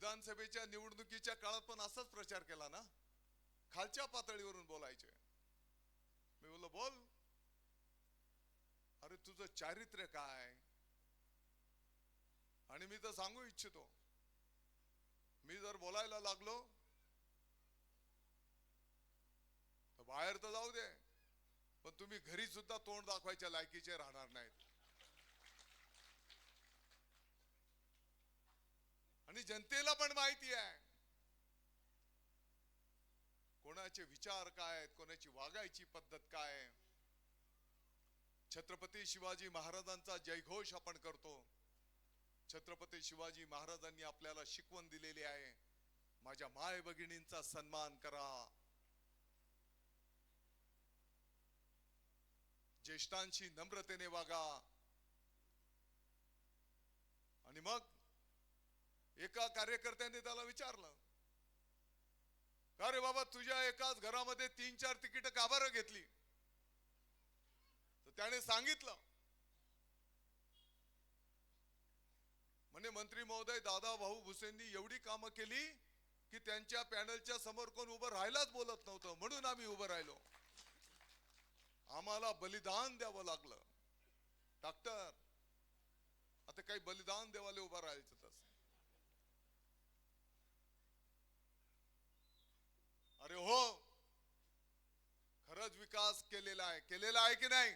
विधानसभेच्या निवडणुकीच्या काळात पण असाच प्रचार केला ना, खालच्या पातळीवरून बोलायचे. मी बोललो बोल, अरे तुझं चारित्र्य काय. आणि मी तर सांगू इच्छितो, मी जर बोलायला लागलो तर बाहेर तर जाऊ दे, पण तुम्ही घरी सुद्धा तोंड दाखवायच्या लायकीचे राहणार नाहीत. आणि जनतेला पण माहिती आहे कोणाचे विचार काय आहेत, कोणाची वागायची पद्धत काय आहे. छत्रपती शिवाजी महाराजांचा जयघोष आपण करतो. छत्रपती शिवाजी महाराजांनी आपल्याला शिकवण दिलेली आहे, माझ्या माय भगिनींचा सन्मान करा, ज्येष्ठांशी नम्रतेने वागा. आणि मग एका कार्यकर्त्याने त्याला विचारलं, अरे बाबा तुझ्या एकाच घरामध्ये 3-4 तिकीट का बरं घेतली. तर त्याने सांगितलं, म्हणे मंत्री महोदय दादा भाऊ भुसेंनी एवढी कामं केली की त्यांच्या पॅनलच्या समोर कोण उभं राहायलाच बोलत नव्हतं, म्हणून आम्ही उभं राहिलो. आम्हाला बलिदान द्यावं लागलं. डॉक्टर, आता काही बलिदान देवाले उभं राहायचं तसं. अरे हो, खरंच विकास केलेला आहे की नाही.